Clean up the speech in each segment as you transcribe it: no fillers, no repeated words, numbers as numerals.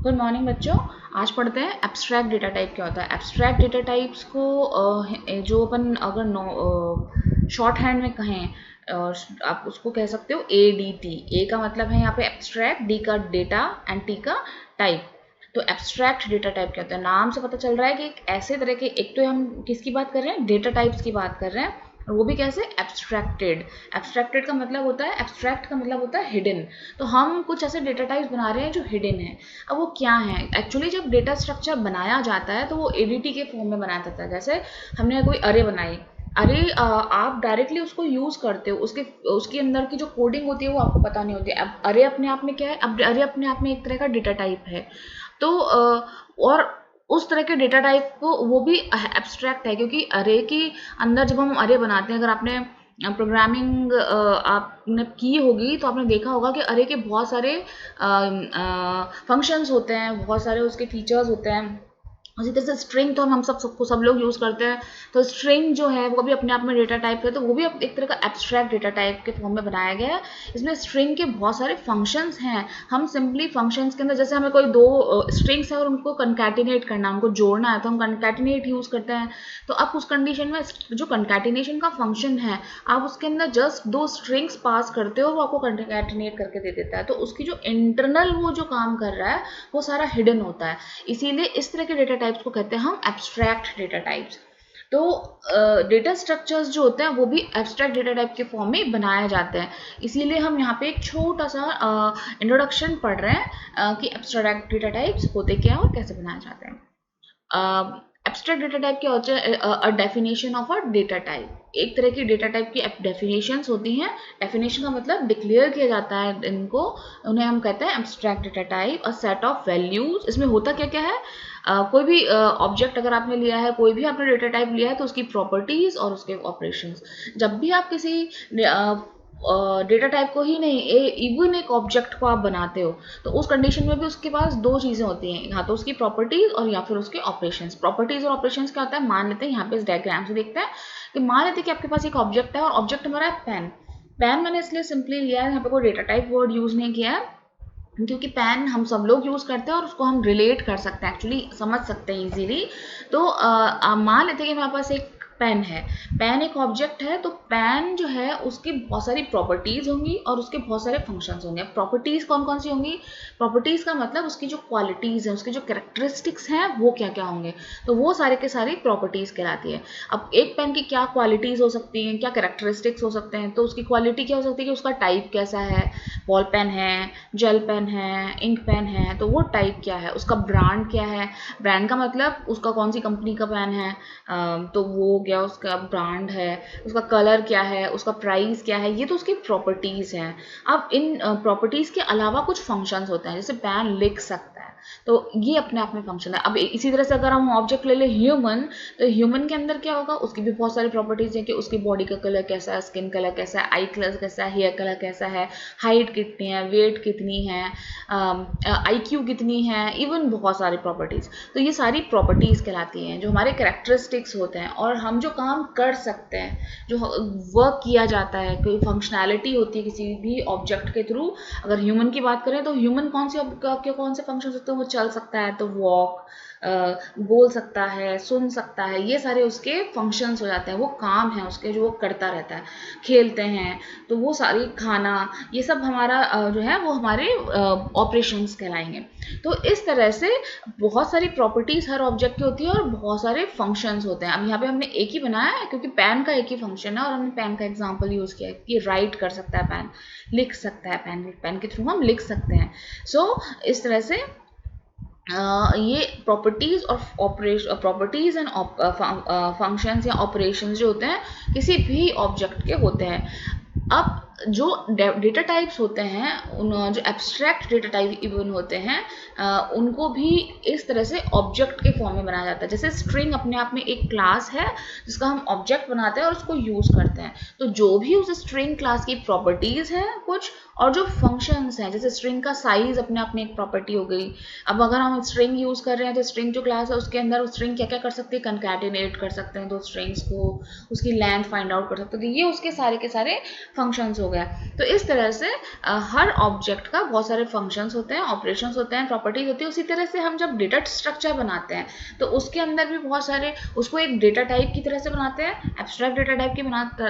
Good morning बच्चों। आज पढ़ते हैं एब्स्ट्रैक्ट डेटा टाइप क्या होता है। एब्स्ट्रैक्ट डेटा टाइप्स को जो अपन अगर शॉर्ट हैंड में कहें, आप उसको कह सकते हो ADT। ए का मतलब है यहाँ पे एब्स्ट्रैक्ट, डी का डेटा एंड टी का टाइप। तो एब्स्ट्रैक्ट डेटा टाइप क्या होता है, नाम से पता चल रहा है कि एक ऐसे तरह के, एक तो हम किसकी बात कर रहे हैं, डेटा टाइप्स की बात कर रहे हैं, और वो भी कैसे, एब्स्ट्रैक्टेड। एब्स्ट्रैक्टेड का मतलब होता है, एब्स्ट्रैक्ट का मतलब होता है हिडन। तो हम कुछ ऐसे डेटा टाइप्स बना रहे हैं जो हिडन है। अब वो क्या है, एक्चुअली जब डेटा स्ट्रक्चर बनाया जाता है तो वो एडीटी के फॉर्म में बनाया जाता है। जैसे हमने कोई अरे बनाई, अरे आप डायरेक्टली उसको यूज करते हो, उसके उसके अंदर की जो कोडिंग होती है वो आपको पता नहीं होती। अब अरे अपने आप में क्या है, अब अरे अपने आप में एक तरह का डेटा टाइप है। तो और उस तरह के डेटा टाइप को वो भी एब्स्ट्रैक्ट है, क्योंकि अरे की अंदर जब हम अरे बनाते हैं, अगर आपने प्रोग्रामिंग आपने की होगी तो आपने देखा होगा कि अरे के बहुत सारे फंक्शंस होते हैं, बहुत सारे उसके फीचर्स होते हैं। उसी तरह से स्ट्रिंग तो हम सब लोग यूज़ करते हैं। तो स्ट्रिंग जो है वो भी अपने आप में डेटा टाइप है, तो वो भी एक तरह का एब्स्ट्रैक्ट डेटा टाइप के फॉर्म में बनाया गया है। इसमें स्ट्रिंग के बहुत सारे फंक्शंस हैं। हम सिंपली फंक्शंस के अंदर, जैसे हमें कोई दो स्ट्रिंग्स है और उनको कंकैटिनेट करना, उनको जोड़ना है, तो हम कंकैटिनेट यूज़ करते हैं। तो अब उस कंडीशन में जो कंकैटिनेशन का फंक्शन है, आप उसके अंदर जस्ट दो स्ट्रिंग्स पास करते हो, वो आपको कंकैटिनेट करके दे देता है। तो उसकी जो इंटरनल वो जो काम कर रहा है वो सारा हिडन होता है। इसीलिए इस तरह के डेटा टाइप्स को कहते हैं हम एब्स्ट्रैक्ट डेटा टाइप्स। तो डेटा स्ट्रक्चर्स जो होते हैं वो भी एब्स्ट्रैक्ट डेटा टाइप के फॉर्म में बनाए जाते हैं। इसीलिए हम यहाँ पे एक छोटा सा इंट्रोडक्शन पढ़ रहे हैं कि एब्स्ट्रैक्ट डेटा टाइप्स होते क्या हैं और कैसे बनाए जाते हैं। एब्स्ट्रैक्ट डेटा टाइप क्या होता है, a definition of a data type. एक तरह की डेटा टाइप की डेफिनेशंस होती हैं। डेफिनेशन का मतलब डिक्लेयर किया जाता है इनको, उन्हें हम कहते हैं abstract data type. A set of values, इसमें होता क्या क्या है, कोई भी ऑब्जेक्ट अगर आपने लिया है, कोई भी आपने डेटा टाइप लिया है, तो उसकी प्रॉपर्टीज और उसके ऑपरेशंस। जब भी आप किसी डेटा टाइप को ही नहीं, इवन एक ऑब्जेक्ट को आप बनाते हो, तो उस कंडीशन में भी उसके पास दो चीज़ें होती हैं, या तो उसकी प्रॉपर्टीज और या फिर उसके ऑपरेशंस। प्रॉपर्टीज और ऑपरेशंस क्या होता है, मान लेते हैं यहाँ पे इस डायग्राम से देखते हैं कि मान लेते हैं कि आपके पास एक ऑब्जेक्ट है और ऑब्जेक्ट हमारा है पेन। पेन मैंने इसलिए सिंपली लिया है, यहाँ पे कोई डेटा टाइप वर्ड यूज नहीं किया है, क्योंकि पेन हम सब लोग यूज़ करते हैं और उसको हम रिलेट कर सकते हैं, एक्चुअली समझ सकते हैं इजीली। तो मान लेते हैं कि हमारे पास एक पेन है, पेन एक ऑब्जेक्ट है। तो पेन जो है उसकी बहुत सारी प्रॉपर्टीज होंगी और उसके बहुत सारे फंक्शंस होंगे। प्रॉपर्टीज कौन कौन सी होंगी, प्रॉपर्टीज का मतलब उसकी जो क्वालिटीज है, उसके जो कैरेक्टरिस्टिक्स हैं वो क्या क्या होंगे, तो वो सारे के सारी प्रॉपर्टीज कहलाती है। अब एक पेन की क्या क्वालिटीज हो सकती हैं, क्या कैरेक्टरिस्टिक्स हो सकते हैं, तो उसकी क्वालिटी क्या हो सकती है कि उसका टाइप कैसा है, बॉल पेन है, जेल पेन है, इंक पेन है, तो वो टाइप क्या है, उसका ब्रांड क्या है, ब्रांड का मतलब उसका कौन सी कंपनी का पेन है, तो वो क्या उसका ब्रांड है, उसका कलर क्या है, उसका प्राइस क्या है, ये तो उसकी प्रॉपर्टीज़ हैं। अब इन प्रॉपर्टीज़ के अलावा कुछ फंक्शंस होते हैं, जैसे पेन लिख सकता है, तो ये अपने आप में फंक्शन है। अब इसी तरह से अगर हम ऑब्जेक्ट ले ले ह्यूमन, तो ह्यूमन के अंदर क्या होगा, उसकी भी बहुत सारी प्रॉपर्टीज़ हैं कि उसकी बॉडी का कलर कैसा है, स्किन कलर कैसा है, आई कलर कैसा है, हेयर कलर कैसा है, हाइट कितनी है, वेट कितनी है, IQ कितनी है, इवन बहुत सारी प्रॉपर्टीज़। तो ये सारी प्रॉपर्टीज़ कहलाती हैं, जो हमारे कैरेक्टरिस्टिक्स होते हैं और हम जो काम कर सकते हैं, जो वर्क किया जाता है, कोई फंक्शनैलिटी होती है किसी भी ऑब्जेक्ट के थ्रू। अगर ह्यूमन की बात करें तो ह्यूमन कौन से फंक्शन होते हैं, वो चल सकता है तो वॉक, बोल सकता है, सुन सकता है, ये सारे उसके फंक्शंस हो जाते हैं, वो काम है उसके जो वो करता रहता है। खेलते हैं तो वो सारी, खाना, ये सब हमारा जो है वो हमारे ऑपरेशंस कहलाएंगे। तो इस तरह से बहुत सारी प्रॉपर्टीज हर ऑब्जेक्ट की होती है और बहुत सारे फंक्शंस होते हैं। अब यहाँ पे हमने एक ही बनाया है क्योंकि पेन का एक ही फंक्शन है और हमने पेन का एग्जांपल यूज किया है कि राइट कर सकता है पेन, लिख सकता है पेन, पेन के थ्रू हम लिख सकते हैं। सो इस तरह से ये प्रॉपर्टीज और प्रॉपर्टीज एंड फंक्शंस या ऑपरेशंस जो होते हैं किसी भी ऑब्जेक्ट के होते हैं। अब जो डेटा टाइप्स होते हैं, उन जो एब्स्ट्रैक्ट डेटा टाइप इवन होते हैं, उनको भी इस तरह से ऑब्जेक्ट के फॉर्म में बनाया जाता है। जैसे स्ट्रिंग अपने आप में एक क्लास है जिसका हम ऑब्जेक्ट बनाते हैं और उसको यूज करते हैं। तो जो भी उस स्ट्रिंग क्लास की प्रॉपर्टीज हैं कुछ, और जो फंक्शंस हैं, जैसे स्ट्रिंग का साइज अपने आप में एक प्रॉपर्टी हो गई। अब अगर हम स्ट्रिंग यूज कर रहे हैं तो स्ट्रिंग जो क्लास है उसके अंदर स्ट्रिंग क्या क्या कर सकते हैं, कंकैटिनेट कर सकते हैं दो स्ट्रिंग्स को, उसकी लेंथ फाइंड आउट कर सकते हैं। तो ये उसके सारे के सारे फंक्शंस हो गया। तो इस तरह से हर ऑब्जेक्ट का बहुत सारे फंक्शंस होते हैं, ऑपरेशंस होते हैं, प्रॉपर्टीज होती है। उसी तरह से हम जब डेटा स्ट्रक्चर बनाते हैं तो उसके अंदर भी बहुत सारे, उसको एक डेटा टाइप की तरह से बनाते हैं, एब्स्ट्रैक्ट डेटा टाइप की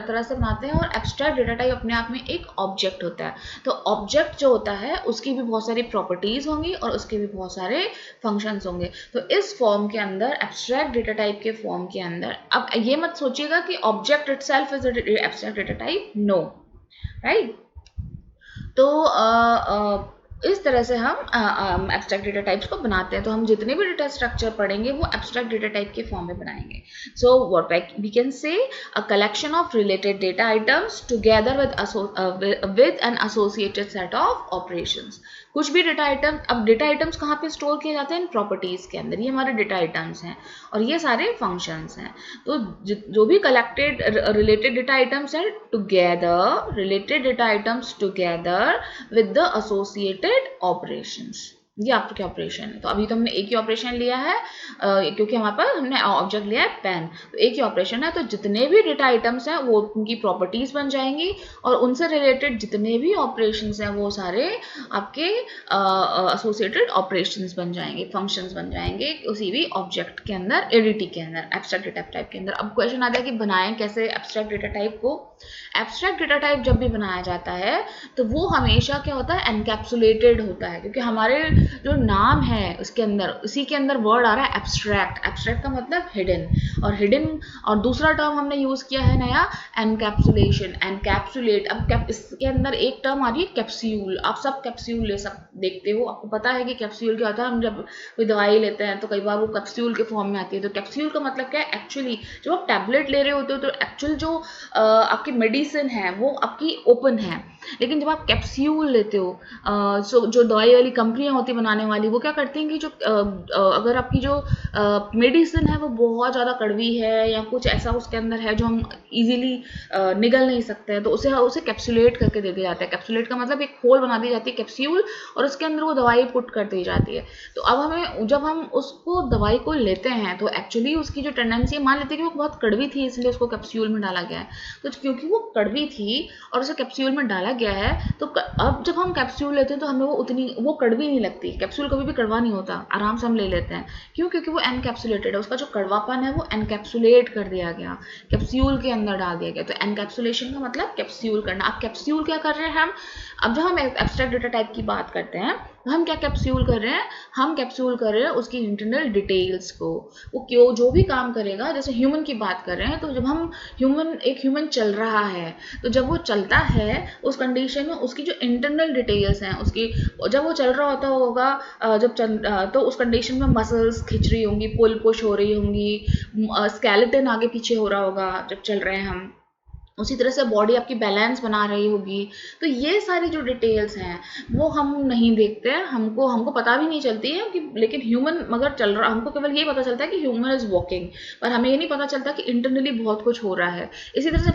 तरह से बनाते हैं। और एब्स्ट्रैक्ट डेटा टाइप अपने आप में एक ऑब्जेक्ट होता है। तो ऑब्जेक्ट जो होता है उसकी भी बहुत सारी प्रॉपर्टीज होंगी और उसके भी बहुत सारे फंक्शंस होंगे। तो इस फॉर्म के अंदर, एब्स्ट्रैक्ट डेटा टाइप के फॉर्म के अंदर, अब ये मत सोचिएगा कि object itself is abstract data type, no, right. तो इस तरह से हम एब्स्ट्रैक्ट डेटा टाइप्स को बनाते हैं। तो हम जितने भी डेटा स्ट्रक्चर पढ़ेंगे वो एब्स्ट्रैक्ट डेटा टाइप के फॉर्म में बनाएंगे। So what we can say, a collection of related data items together with an associated set of operations. कुछ भी डेटा आइटम, अब डेटा आइटम्स कहाँ पे स्टोर किए जाते हैं? इन प्रॉपर्टीज के अंदर। ये हमारे डेटा आइटम्स हैं और ये सारे फंक्शंस हैं। तो जो भी कलेक्टेड रिलेटेड डेटा आइटम्स हैं together, related data items together with the associated operations, ये आपके ऑपरेशन है। तो अभी तो हमने एक ही ऑपरेशन लिया है क्योंकि हमारे पास हमने ऑब्जेक्ट लिया है पेन, तो एक ही ऑपरेशन है। तो जितने भी डेटा आइटम्स हैं वो उनकी प्रॉपर्टीज बन जाएंगी और उनसे रिलेटेड जितने भी ऑपरेशंस हैं वो सारे आपके एसोसिएटेड ऑपरेशंस बन जाएंगे, फंक्शंस बन जाएंगे उसी भी ऑब्जेक्ट के अंदर, एडीटी के अंदर, एब्स्ट्रैक्ट डेटा टाइप के अंदर। अब क्वेश्चन आता है कि बनाएं कैसे एब्स्ट्रैक्ट डेटा टाइप को। एब्स्ट्रैक्ट डेटा टाइप जब भी बनाया जाता है तो वो हमेशा क्या होता है? एनकैप्सुलेटेड होता है, क्योंकि हमारे जो नाम है उसके अंदर, उसी के अंदर वर्ड आ रहा है एब्स्ट्रैक्ट। एब्स्ट्रैक्ट का मतलब हिडन, और हिडन, और दूसरा टर्म हमने यूज किया है नया, एनकैप्सुलेशन, एनकैप्सुलेट। अब इसके अंदर एक टर्म आ रही है कैप्सूल। आप सब कैप्सूल ले सब देखते हो, आपको पता है कि कैप्सूल क्या होता है। हम जब कोई दवाई लेते हैं तो कई बार वो कैप्सूल के फॉर्म में आती है। तो कैप्सूल का मतलब क्या है? एक्चुअली जब आप टैबलेट ले रहे होते हो तो एक्चुअल जो आपकी मेडिसिन है वो आपकी ओपन है, लेकिन जब आप कैप्सूल लेते हो, जो दवाई वाली कंपनियां होती बनाने वाली, वो क्या करती हैं कि जो अगर आपकी जो मेडिसिन है वो बहुत ज़्यादा कड़वी है या कुछ ऐसा उसके अंदर है जो हम इजीली निगल नहीं सकते हैं, तो उसे कैप्सुलेट करके दे दिया जाता है। कैप्सुलेट का मतलब एक होल बना दी जाती है कैप्सूल, और उसके अंदर वो दवाई पुट कर दी जाती है। तो अब हमें, जब हम उसको दवाई को लेते हैं तो एक्चुअली उसकी जो टेंडेंसी, मान लेते हैं कि वो बहुत कड़वी थी इसलिए उसको कैप्सूल में डाला गया है। तो क्योंकि वो कड़वी थी और उसे कैप्सूल में डाला गया है, तो अब जब हम कैप्सूल लेते हैं तो हमें वो कड़वी नहीं लगती। कैप्सूल कभी भी कड़वा नहीं होता, आराम से हम ले लेते हैं। क्यों? क्योंकि वो एनकैप्सुलेटेड है, उसका जो कड़वापन है वो एनकैप्सुलेट कर दिया गया, कैप्सूल के अंदर डाल दिया गया। तो एनकैप्सुलेशन का मतलब कैप्सूल करना। अब कैप्सूल क्या कर रहे हैं हम? अब जब हम एब्स्ट्रैक्ट डेटा टाइप की बात करते हैं तो हम क्या कैप्सूल कर रहे हैं? हम कैप्सूल कर रहे हैं उसकी इंटरनल डिटेल्स को। वो क्यों, जो भी काम करेगा, जैसे ह्यूमन की बात कर रहे हैं, तो जब हम एक ह्यूमन चल रहा है, तो जब वो चलता है उस कंडीशन में उसकी जो इंटरनल डिटेल्स हैं उसकी, जब वो चल रहा होता होगा, तो उस कंडीशन में मसल्स खिंच रही होंगी, पुल पुश हो रही होंगी, स्केलेटन आगे पीछे हो रहा होगा जब चल रहे हैं हम, उसी तरह से बॉडी आपकी बैलेंस बना रही होगी। तो ये सारी जो डिटेल्स हैं वो हम नहीं देखते हैं, हमको पता भी नहीं चलती है कि, लेकिन ह्यूमन मगर चल रहा, हमको केवल ये पता चलता है कि ह्यूमन इज वॉकिंग, पर हमें ये नहीं पता चलता कि इंटरनली बहुत कुछ हो रहा है। इसी तरह से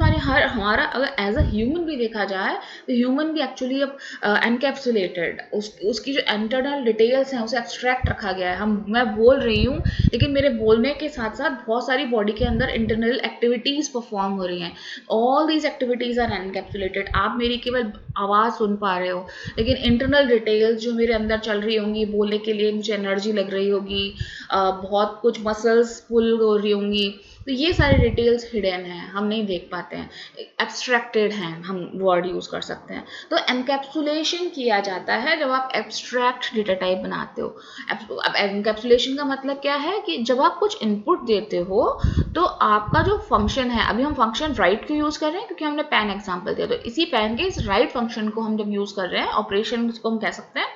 हमारा अगर एज अ ह्यूमन भी देखा जाए तो ह्यूमन भी एक्चुअली अब एनकैप्सुलेटेड, उसकी जो इंटरनल डिटेल्स हैं उसे एक्सट्रैक्ट रखा गया है। मैं बोल रही हूँ, लेकिन मेरे बोलने के साथ साथ बहुत सारी बॉडी के अंदर इंटरनल एक्टिविटीज परफॉर्म हो रही हैं। All these activities are encapsulated. आप मेरी केवल आवाज़ सुन पा रहे हो, लेकिन इंटरनल डिटेल्स जो मेरे अंदर चल रही होंगी, बोलने के लिए मुझे एनर्जी लग रही होगी, बहुत कुछ मसल्स पुल हो रही होंगी, तो ये सारे डिटेल्स हिडन हैं, हम नहीं देख पाते हैं, एब्स्ट्रैक्टेड हैं, हम वर्ड यूज़ कर सकते हैं। तो एनकैप्सुलेशन किया जाता है जब आप एब्स्ट्रैक्ट डेटा टाइप बनाते हो। अब एनकैप्सुलेशन का मतलब क्या है कि जब आप कुछ इनपुट देते हो तो आपका जो फंक्शन है, अभी हम फंक्शन राइट क्यों यूज़ कर रहे हैं? क्योंकि हमने पेन एग्जाम्पल दिया, तो इसी पेन के इस राइट फंक्शन को हम जब यूज़ कर रहे हैं, ऑपरेशन को हम कह सकते हैं,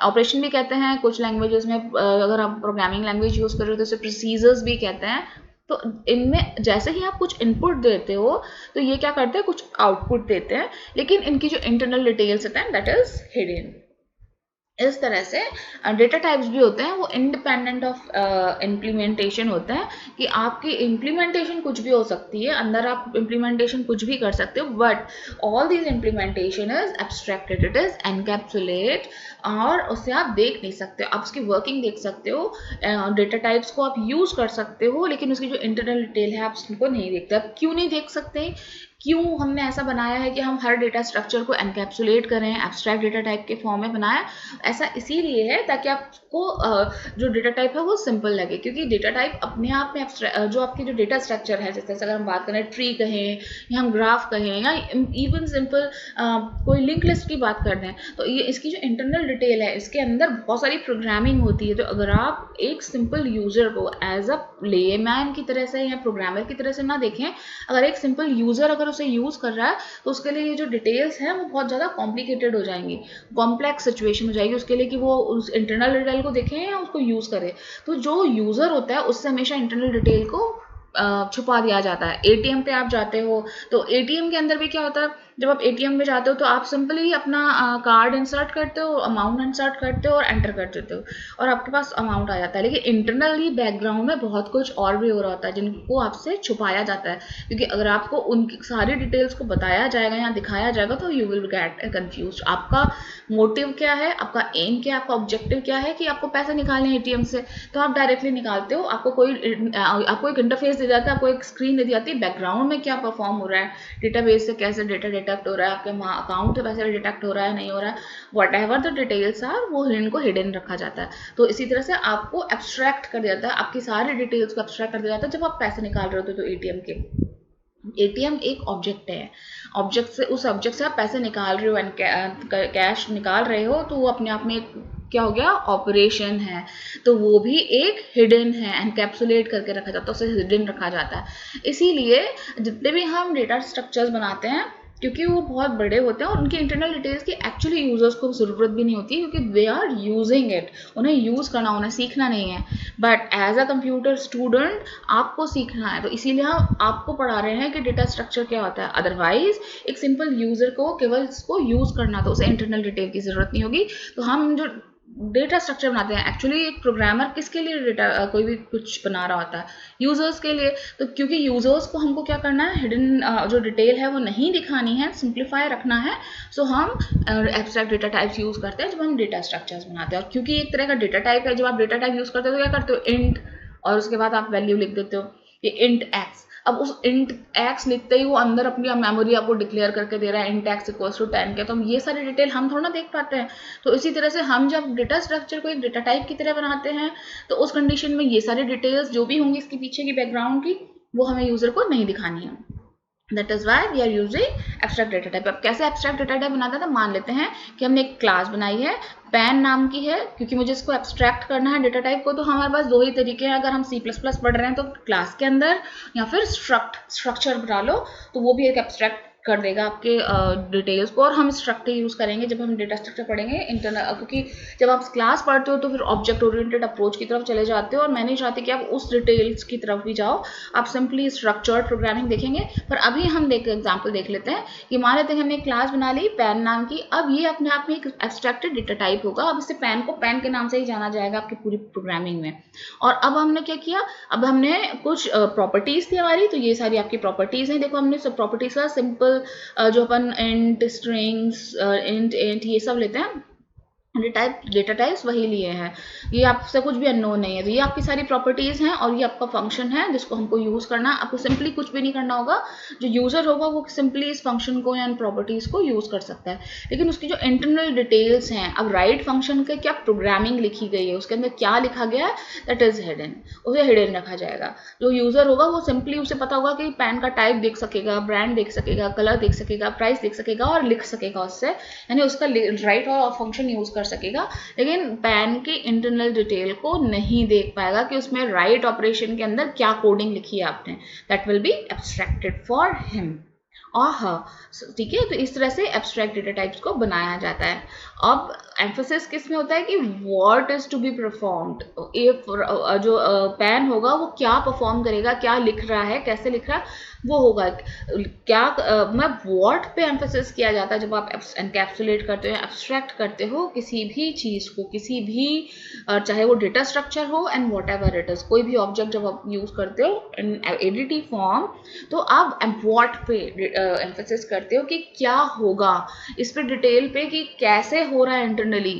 ऑपरेशन भी कहते हैं कुछ लैंग्वेजेस में, अगर आप प्रोग्रामिंग लैंग्वेज यूज़ कर रहे हो तो इसे प्रोसीजर्स भी कहते हैं। तो इनमें जैसे ही आप कुछ इनपुट देते हो तो ये क्या करते हैं, कुछ आउटपुट देते हैं, लेकिन इनकी जो इंटरनल डिटेल्स होते हैं दैट इज हिडन। इस तरह से डेटा टाइप्स भी होते हैं, वो इंडिपेंडेंट ऑफ इम्प्लीमेंटेशन होते हैं, कि आपकी इम्प्लीमेंटेशन कुछ भी हो सकती है, अंदर आप इम्प्लीमेंटेशन कुछ भी कर सकते हो, but all this implementation is abstracted, it is encapsulate, और उससे आप देख नहीं सकते, आप उसकी वर्किंग देख सकते हो, डेटा टाइप्स को आप यूज़ कर सकते हो, लेकिन उसकी जो इंटरनल डिटेल है आप उसको नहीं देखते। आप क्यों नहीं देख सकते? क्यों हमने ऐसा बनाया है कि हम हर डेटा स्ट्रक्चर को एनकैप्सुलेट करें, एब्स्ट्रैक्ट डेटा टाइप के फॉर्म में बनाया। ऐसा इसीलिए है ताकि आपको जो डेटा टाइप है वो सिंपल लगे, क्योंकि डेटा टाइप अपने आप में जो आपके जो डेटा स्ट्रक्चर है, जैसे अगर हम बात करें ट्री कहें या हम ग्राफ कहें या इवन सिंपल कोई लिंक लिस्ट की बात कर दें, तो ये इसकी जो इंटरनल डिटेल है इसके अंदर बहुत सारी प्रोग्रामिंग होती है। तो अगर आप एक सिंपल यूजर को एज अ लेमैन की तरह से या प्रोग्रामर की तरह से ना देखें, अगर एक सिंपल यूजर अगर उसे यूज कर रहा है तो उसके लिए ये जो डिटेल्स हैं वो बहुत ज़्यादा कॉम्प्लिकेटेड हो जाएंगी, कॉम्प्लेक्स सिचुएशन हो जाएगी उसके लिए कि वो उस इंटरनल डिटेल को देखें या उसको यूज करे। तो जो यूजर होता है उससे हमेशा इंटरनल डिटेल को छुपा दिया जाता है। एटीएम पे आप जाते हो तो एटीएम के अंदर भी क्या होता है, जब आप एटीएम में जाते हो तो आप सिंपली अपना कार्ड इंसर्ट करते हो, अमाउंट इंसर्ट करते हो और एंटर कर देते हो और आपके पास अमाउंट आ जाता है। लेकिन इंटरनली बैकग्राउंड में बहुत कुछ और भी हो रहा होता है जिनको आपसे छुपाया जाता है, क्योंकि अगर आपको उनकी सारी डिटेल्स को बताया जाएगा या दिखाया जाएगा तो यू विल गेट कंफ्यूज। आपका मोटिव क्या है, आपका एम क्या है, आपका ऑब्जेक्टिव क्या है कि आपको पैसे निकालने एटीएम से, तो आप डायरेक्टली निकालते हो। आपको एक इंटरफेस दे जाता है, आपको एक स्क्रीन दे दी जाती है, बैकग्राउंड में क्या परफॉर्म हो रहा है, डेटाबेस से कैसे डेटा डिटेक्ट हो रहा है, आपके अकाउंट से पैसे डिटेक्ट हो रहा है नहीं हो रहा है, whatever the details are, वो इनको हिडन रखा जाता है। तो इसी तरह से आपको एब्स्ट्रैक्ट कर दिया जाता है, आपकी सारी डिटेल्स को एब्स्ट्रैक्ट कर दिया जाता है जब आप पैसे निकाल रहे होते तो एटीएम के। एटीएम एक ऑब्जेक्ट है, ऑब्जेक्ट से उस ऑब्जेक्ट से आप पैसे निकाल रहे हो एंड कैश निकाल रहे हो, तो वो अपने आप में क्या हो गया, ऑपरेशन है। तो वो भी एक हिडन है, एनकैप्सुलेट करके रखा जाता है, उसे हिडन रखा जाता है। इसीलिए जितने भी हम डेटा स्ट्रक्चर्स बनाते हैं, क्योंकि वो बहुत बड़े होते हैं और उनके इंटरनल डिटेल्स की एक्चुअली यूजर्स को ज़रूरत भी नहीं होती, क्योंकि दे आर यूजिंग इट, उन्हें यूज़ करना, उन्हें सीखना नहीं है। But as a computer student आपको सीखना है, तो इसीलिए हम आपको पढ़ा रहे हैं कि डेटा स्ट्रक्चर क्या होता है। अदरवाइज एक सिंपल यूजर को केवल इसको यूज़ करना, तो उसे इंटरनल डिटेल की ज़रूरत नहीं होगी। तो हम जो डेटा स्ट्रक्चर बनाते हैं, एक्चुअली एक प्रोग्रामर किसके लिए डेटा कोई भी कुछ बना रहा होता है, यूजर्स के लिए। तो क्योंकि यूजर्स को हमको क्या करना है, हिडन जो डिटेल है वो नहीं दिखानी है, सिंप्लीफाई रखना है, सो हम एब्स्ट्रैक्ट डेटा टाइप्स यूज करते हैं जब हम डेटा स्ट्रक्चर्स बनाते हैं। और क्योंकि एक तरह का डेटा टाइप है, जब आप डेटा टाइप यूज करते हो तो क्या करते हो, इंट, और उसके बाद आप वैल्यू लिख देते हो कि इंट एक्स। अब उस इंट एक्स लिखते ही वो अंदर अपनी मेमोरी आपको डिक्लेयर करके दे रहा है इंट एक्स इक्वल्स टू 10 के, तो हम ये सारी डिटेल हम थोड़ा ना देख पाते हैं। तो इसी तरह से हम जब डेटा स्ट्रक्चर को एक डेटा टाइप की तरह बनाते हैं, तो उस कंडीशन में ये सारी डिटेल्स जो भी होंगी इसके पीछे की बैकग्राउंड की, वो हमें यूजर को नहीं दिखानी है। That is why we are using abstract data type. अब कैसे एब्स्ट्रैक्ट डेटा टाइप बनाते हैं, तो मान लेते हैं कि हमने एक क्लास बनाई है, पैन नाम की है, क्योंकि मुझे इसको एब्स्ट्रैक्ट करना है डेटा टाइप को, तो हमारे पास दो ही तरीके हैं। अगर हम C++ पढ़ रहे हैं तो क्लास के अंदर, या फिर स्ट्रक्चर बना लो, तो वो भी एक एब्स्ट्रैक्ट कर देगा आपके डिटेल्स को। और हम स्ट्रक्चर यूज करेंगे जब हम डेटा स्ट्रक्चर पढ़ेंगे इंटरनल, क्योंकि जब आप क्लास पढ़ते हो तो फिर ऑब्जेक्ट ओरिएंटेड अप्रोच की तरफ चले जाते हो, और मैं नहीं चाहती कि आप उस डिटेल्स की तरफ भी जाओ, आप सिंपली स्ट्रक्चर्ड प्रोग्रामिंग देखेंगे। पर अभी हम एग्जाम्पल देख लेते हैं कि मान लेते हैं हमने क्लास बना ली पैन नाम की। अब ये अपने आप में एक एब्स्ट्रैक्टेड डेटा टाइप होगा, अब इससे पैन को पैन के नाम से ही जाना जाएगा आपकी पूरी प्रोग्रामिंग में। और अब हमने क्या किया, अब हमने कुछ प्रॉपर्टीज थी हमारी, तो ये सारी आपकी प्रॉपर्टीज हैं। देखो हमने सब प्रॉपर्टीज का सिंपल जो अपन इंट, स्ट्रिंग्स, इंट ये सब लेते हैं, डेटा टाइप्स वही लिए हैं, ये आपसे कुछ भी अननोन नहीं है। तो ये आपकी सारी प्रॉपर्टीज हैं और ये आपका फंक्शन है जिसको हमको यूज करना है। आपको सिंपली कुछ भी नहीं करना होगा, जो यूजर होगा वो सिंपली इस फंक्शन को या इन प्रॉपर्टीज को यूज कर सकता है। लेकिन उसकी जो इंटरनल डिटेल्स हैं, अब राइट फंक्शन के क्या प्रोग्रामिंग लिखी गई है, उसके अंदर क्या लिखा गया है, दैट इज हिडन, उसे हिडन रखा जाएगा। जो यूजर होगा वो सिंपली उसे पता होगा कि पैन का टाइप देख सकेगा, ब्रांड देख सकेगा, कलर देख सकेगा, प्राइस देख सकेगा और लिख सकेगा उससे, यानी उसका राइट और फंक्शन यूज कर सकेगा। लेकिन पैन के इंटरनल डिटेल को नहीं देख पाएगा कि उसमें राइट ऑपरेशन के अंदर क्या कोडिंग लिखी है आपने, that will be abstracted for him. ठीक है, तो इस तरह से एब्स्ट्रैक्ट डेटा टाइप्स को बनाया जाता है। अब एम्फेसिस किस में होता है कि what is to be performed, जो पैन होगा वो क्या परफॉर्म करेगा, क्या लिख रहा है, कैसे लिख रहा है, वो होगा क्या। मैं व्हाट पे एम्फेसिस किया जाता है जब आप एनकैप्सुलेट करते हो, एब्स्ट्रैक्ट करते हो किसी भी चीज को, किसी भी चाहे वो डेटा स्ट्रक्चर हो and what ever it is, कोई भी ऑब्जेक्ट जब आप यूज करते हो इन एडीटी फॉर्म, तो आप व्हाट पे एम्फेसिस करते हो कि क्या होगा, इस पे डिटेल पे कि कैसे हो रहा है इंटरनली,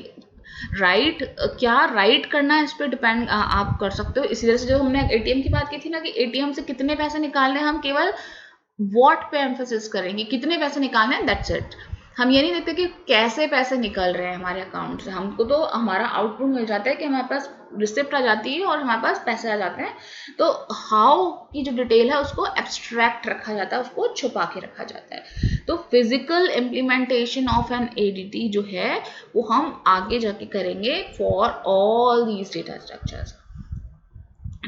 राइट क्या राइट करना है, इस पे डिपेंड आप कर सकते हो। इसी तरह से जो हमने एटीएम की बात की थी ना, कि एटीएम से कितने पैसे निकालने हैं, हम केवल व्हाट पे एम्फोसिस करेंगे, कितने पैसे निकालने हैं, दैट्स इट। हम ये नहीं देखते कि कैसे पैसे निकल रहे हैं हमारे अकाउंट से, हमको तो हमारा आउटपुट मिल जाता है कि हमारे पास रिसिप्ट आ जाती है और हमारे पास पैसे आ जाते हैं। तो हाउ की जो डिटेल है उसको एब्स्ट्रैक्ट रखा जाता है, उसको छुपा के रखा जाता है। तो physical implementation of an ADT जो है वो हम आगे जाके करेंगे for all these data structures.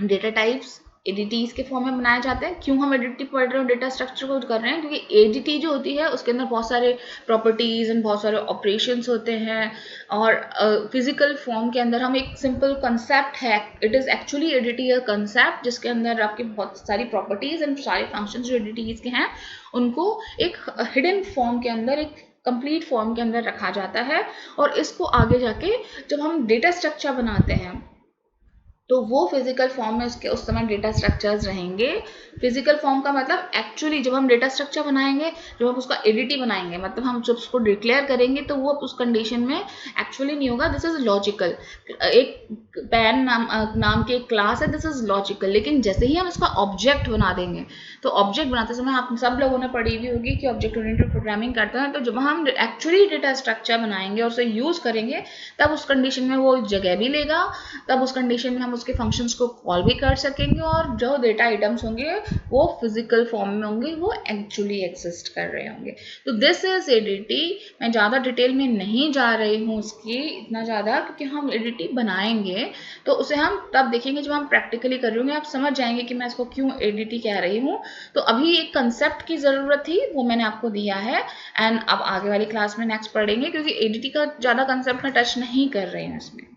Data types ADTs के फॉर्म में बनाए जाते हैं। क्यों हम एडीटी पढ़ रहे हो, डेटा स्ट्रक्चर को कर रहे हैं, क्योंकि एडीटी जो होती है उसके अंदर बहुत सारे प्रॉपर्टीज एंड बहुत सारे ऑपरेशंस होते हैं। और फिजिकल फॉर्म के अंदर हम एक सिंपल कंसेप्ट है, it is actually ADT concept जिसके अंदर आपकी बहुत सारी प्रॉपर्टीज एंड सारे फंक्शंस जो एडीटीज के हैं उनको एक हिडन फॉर्म के अंदर, एक कंप्लीट फॉर्म के अंदर रखा जाता है। और इसको आगे जाके जब हम डेटा स्ट्रक्चर बनाते हैं तो वो फिजिकल फॉर्म में उसके उस समय डेटा स्ट्रक्चर्स रहेंगे। फिजिकल फॉर्म का मतलब एक्चुअली जब हम डेटा स्ट्रक्चर बनाएंगे, जब हम उसका एडीटी बनाएंगे, मतलब हम जब उसको डिक्लेयर करेंगे तो वो उस कंडीशन में एक्चुअली नहीं होगा, दिस इज लॉजिकल। एक पैन नाम की एक क्लास है, दिस इज लॉजिकल। लेकिन जैसे ही हम इसका ऑब्जेक्ट बना देंगे, तो ऑब्जेक्ट बनाते समय आप सब लोगों ने पढ़ी हुई होगी कि ऑब्जेक्ट ओरिएंटेड प्रोग्रामिंग करते हैं, तो जब हम एक्चुअली डेटा स्ट्रक्चर बनाएंगे और उसे यूज करेंगे तब उस कंडीशन में वो जगह भी लेगा, तब उस कंडीशन में हम उसके फंक्शंस को कॉल भी कर सकेंगे और जो डेटा आइटम्स होंगे वो फिजिकल फॉर्म में होंगे, वो एक्चुअली एग्जिस्ट कर रहे होंगे। तो दिस इज एडीटी। मैं ज़्यादा डिटेल में नहीं जा रही हूँ उसकी इतना ज़्यादा, क्योंकि हम एडीटी बनाएंगे तो उसे हम तब देखेंगे जब हम प्रैक्टिकली कर रहे होंगे, आप समझ जाएंगे कि मैं इसको क्यों एडीटी कह रही हूँ। तो अभी एक कंसेप्ट की ज़रूरत थी, वो मैंने आपको दिया है एंड अब आगे वाली क्लास में नेक्स्ट पढ़ेंगे, क्योंकि एडीटी का ज़्यादा कंसेप्ट में टच नहीं कर रहे हैं इसमें।